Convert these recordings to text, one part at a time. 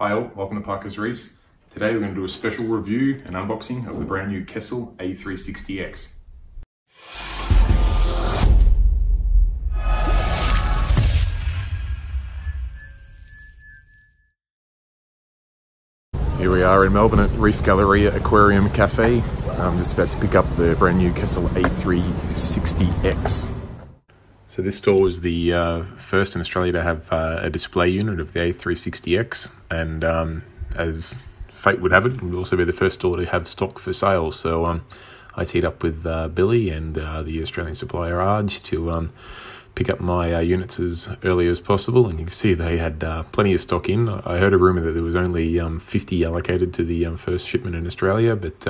Hi all, welcome to Parker's Reefs. Today we're going to do a special review and unboxing of the brand new Kessil A360X. Here we are in Melbourne at Reef Galleria Aquarium Cafe. I'm just about to pick up the brand new Kessil A360X. So this store was the first in Australia to have a display unit of the A360X, and as fate would have it, it would also be the first store to have stock for sale. So I teed up with Billy and the Australian supplier Arj to pick up my units as early as possible, and you can see they had plenty of stock in. I heard a rumour that there was only 50 allocated to the first shipment in Australia, but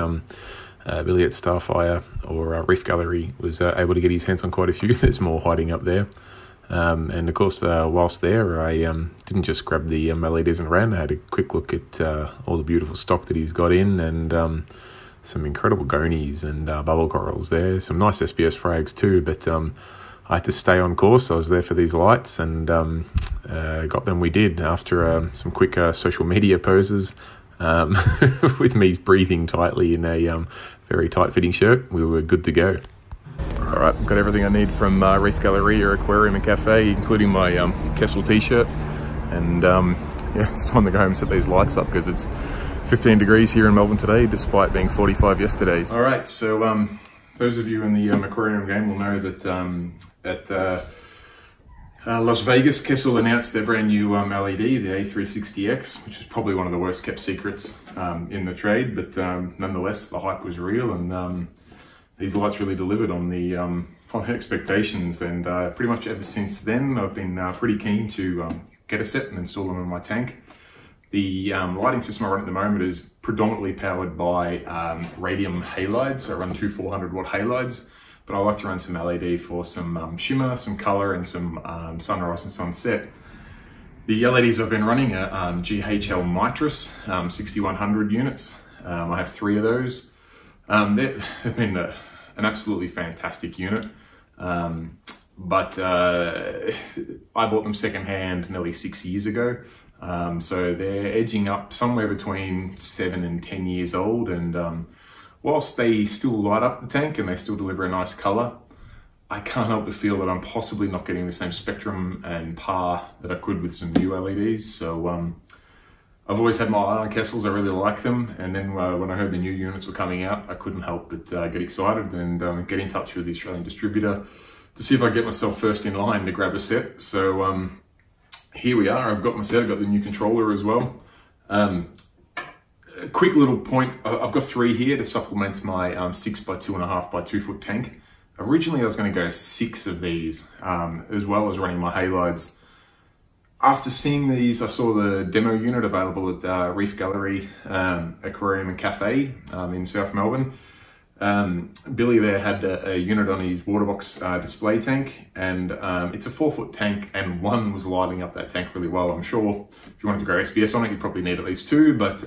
Billy at Starfire or Reef Gallery was able to get his hands on quite a few. There's more hiding up there. And of course, whilst there, I didn't just grab the LEDs and ran. I had a quick look at all the beautiful stock that he's got in, and some incredible gonies and bubble corals there. Some nice SPS frags too, but I had to stay on course. I was there for these lights, and got them we did after some quick social media poses. With me breathing tightly in a very tight-fitting shirt, we were good to go. All right, got everything I need from Reef Galleria Aquarium and Cafe, including my Kessil t-shirt. And yeah, it's time to go home and set these lights up because it's 15 degrees here in Melbourne today, despite being 45 yesterday. All right, so those of you in the aquarium game will know that at Las Vegas, Kessil announced their brand new LED, the A360X, which is probably one of the worst kept secrets in the trade, but nonetheless, the hype was real, and these lights really delivered on the on expectations. And pretty much ever since then, I've been pretty keen to get a set and install them in my tank. The lighting system I run at the moment is predominantly powered by radium halides. I run two 400-watt halides. But I like to run some LED for some shimmer, some color, and some sunrise and sunset. The LEDs I've been running are GHL Mitris 6100 units. I have 3 of those. They've been an absolutely fantastic unit. But I bought them secondhand nearly 6 years ago. So they're edging up somewhere between 7 and 10 years old, and whilst they still light up the tank and they still deliver a nice color, I can't help but feel that I'm possibly not getting the same spectrum and par that I could with some new LEDs. So I've always had my eye on Kessils. I really like them. And then when I heard the new units were coming out, I couldn't help but get excited and get in touch with the Australian distributor to see if I could get myself first in line to grab a set. So here we are. I've got my set. I've got the new controller as well. A quick little point, I've got 3 here to supplement my 6 by 2.5 by 2 foot tank. Originally I was going to go 6 of these, as well as running my halides. After seeing these, I saw the demo unit available at Reef Gallery Aquarium and Cafe in South Melbourne. Billy there had a unit on his water box display tank, and it's a 4-foot tank, and one was lighting up that tank really well. I'm sure if you wanted to grow SPS on it, you'd probably need at least 2, but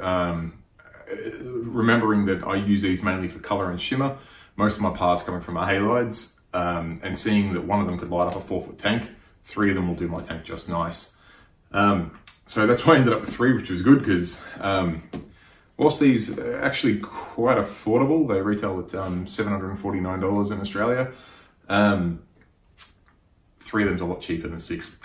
remembering that I use these mainly for color and shimmer, most of my par's coming from my halides, and seeing that one of them could light up a 4-foot tank, 3 of them will do my tank just nice. So that's why I ended up with 3, which was good, because whilst these are actually quite affordable, they retail at $749 in Australia. 3 of them's a lot cheaper than 6.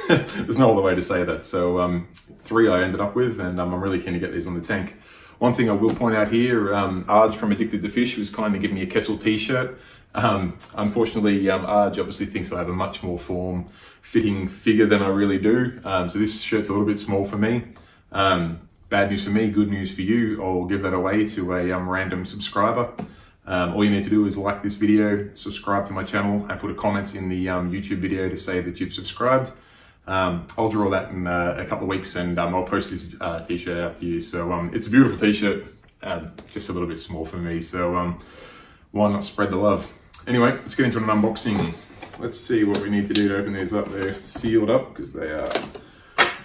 There's no other way to say that. So 3 I ended up with, and I'm really keen to get these on the tank. One thing I will point out here, Arj from Addicted to Fish was kind of giving me a Kessil t-shirt. Unfortunately, Arj obviously thinks I have a much more form-fitting figure than I really do. So this shirt's a little bit small for me. Bad news for me, good news for you. I'll give that away to a random subscriber. All you need to do is like this video, subscribe to my channel, and put a comment in the YouTube video to say that you've subscribed. I'll draw that in a couple of weeks, and I'll post this t-shirt out to you. So it's a beautiful t-shirt, just a little bit small for me. So why not spread the love? Anyway, let's get into an unboxing. Let's see what we need to do to open these up. They're sealed up because they are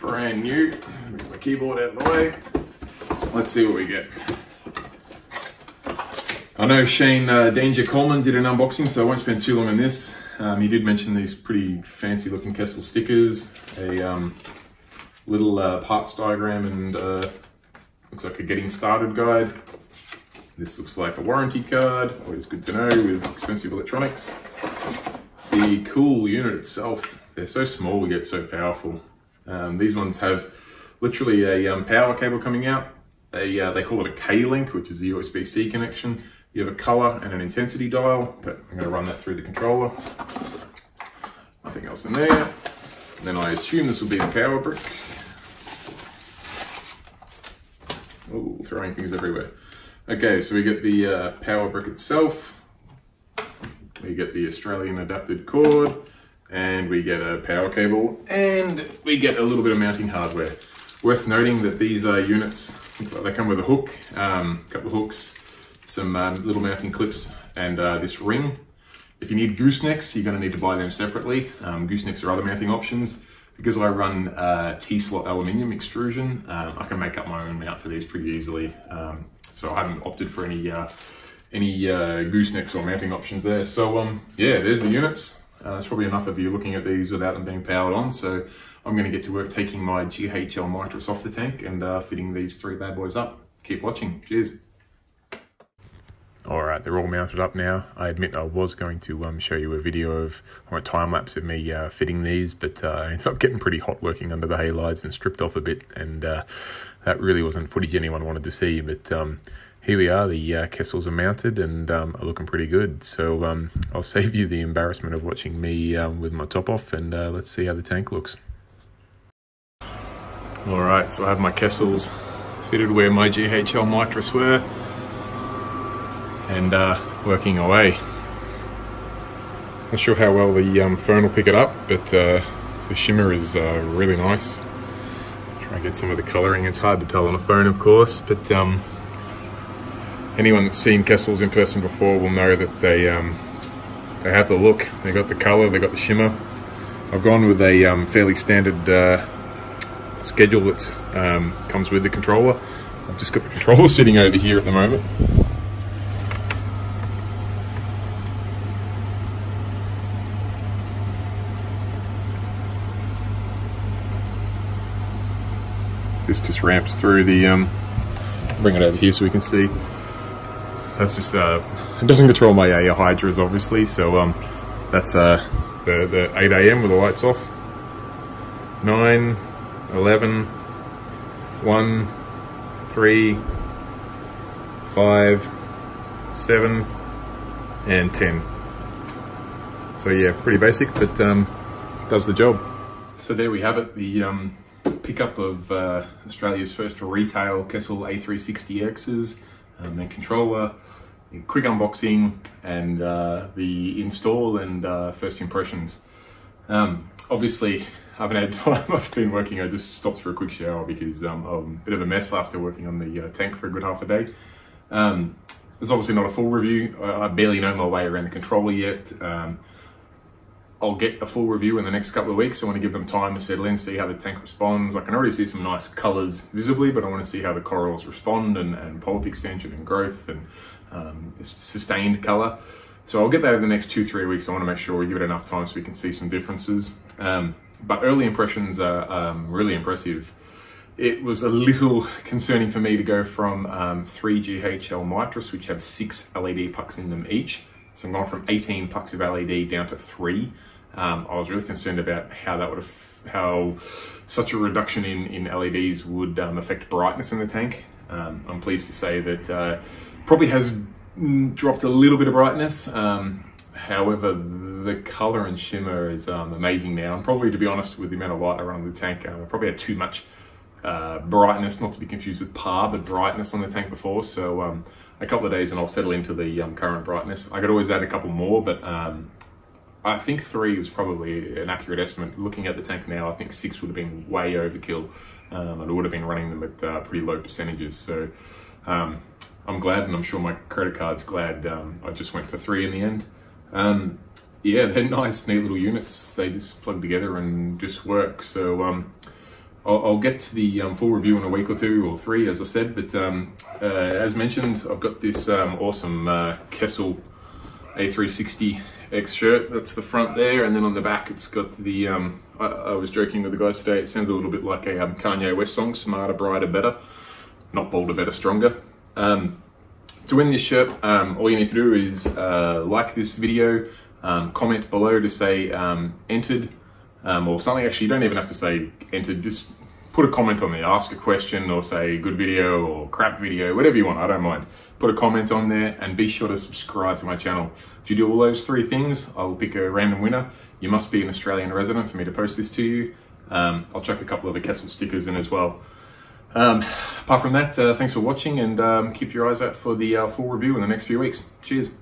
brand new. Move my keyboard out of the way. Let's see what we get. I know Shane Danger Coleman did an unboxing, so I won't spend too long on this. He did mention these pretty fancy looking Kessil stickers, a little parts diagram and looks like a getting started guide. This looks like a warranty card, always good to know with expensive electronics. The cool unit itself, they're so small yet so powerful. These ones have literally a power cable coming out. They call it a K-Link, which is a USB-C connection. You have a color and an intensity dial, but I'm going to run that through the controller. Nothing else in there. And then I assume this will be the power brick. Oh, throwing things everywhere. Okay, so we get the power brick itself. We get the Australian adapted cord, and we get a power cable, and we get a little bit of mounting hardware. Worth noting that these units, they come with a hook, a couple of hooks, some little mounting clips, and this ring. If you need goosenecks, you're going to need to buy them separately. Goosenecks are other mounting options. Because I run T-slot aluminium extrusion, I can make up my own mount for these pretty easily. So I haven't opted for any goosenecks or mounting options there. So yeah, there's the units. That's probably enough of you looking at these without them being powered on. So I'm going to get to work taking my GHL nitrous off the tank and fitting these three bad boys up. Keep watching. Cheers. All right, they're all mounted up now. I admit I was going to show you a video of, or a time lapse of me fitting these, but I ended up getting pretty hot working under the halides and stripped off a bit, and that really wasn't footage anyone wanted to see. But here we are, the Kessils are mounted and are looking pretty good. So I'll save you the embarrassment of watching me with my top off, and let's see how the tank looks. All right, so I have my Kessils fitted where my GHL nitrous were, and working away. Not sure how well the phone will pick it up, but the shimmer is really nice. Try and get some of the colouring. It's hard to tell on a phone, of course, but anyone that's seen Kessils in person before will know that they have the look. They got the colour, they got the shimmer. I've gone with a fairly standard schedule that comes with the controller. I've just got the controller sitting over here at the moment. This just ramps through the, bring it over here so we can see. That's just, it doesn't control my hydras obviously, so that's the 8 AM with the lights off. 9, 11, 1, 3, 5, 7, and 10. So yeah, pretty basic, but does the job. So there we have it, the pickup of Australia's first retail Kessil A360Xs, their controller, the quick unboxing, and the install and first impressions. Obviously, I haven't had time. I've been working. I just stopped for a quick shower because I'm a bit of a mess after working on the tank for a good half a day. There's obviously not a full review. I barely know my way around the controller yet. I'll get a full review in the next couple of weeks. I want to give them time to settle in, see how the tank responds. I can already see some nice colours visibly, but I want to see how the corals respond and polyp extension and growth and sustained colour. So I'll get that in the next 2-3 weeks. I want to make sure we give it enough time so we can see some differences. But early impressions are really impressive. It was a little concerning for me to go from 3 GHL nitrous, which have 6 LED pucks in them each. So I'm going from 18 pucks of LED down to 3. I was really concerned about how that would how such a reduction in LEDs would affect brightness in the tank. I'm pleased to say that probably has dropped a little bit of brightness. However, the colour and shimmer is amazing now. And probably, to be honest, with the amount of light around the tank, I probably had too much brightness, not to be confused with par, but brightness on the tank before. So a couple of days and I'll settle into the current brightness. I could always add a couple more, but I think 3 was probably an accurate estimate. Looking at the tank now, I think 6 would have been way overkill. And I would have been running them at pretty low percentages. So I'm glad, and I'm sure my credit card's glad I just went for 3 in the end. Yeah, they're nice, neat little units. They just plug together and just work. So I'll get to the full review in a week or 2 or 3, as I said. But as mentioned, I've got this awesome Kessil A360X shirt. That's the front there, and then on the back it's got the, I was joking with the guys today, it sounds a little bit like a Kanye West song, Smarter, Brighter, Better. Not bolder, better, stronger. To win this shirt, all you need to do is like this video, comment below to say entered, or something. Actually, you don't even have to say entered, just put a comment on there, ask a question, or say good video or crap video, whatever you want, I don't mind. Put a comment on there, and be sure to subscribe to my channel. If you do all those three things, I'll pick a random winner. You must be an Australian resident for me to post this to you. I'll chuck a couple of the Kessil stickers in as well. Apart from that, thanks for watching, and keep your eyes out for the full review in the next few weeks. Cheers.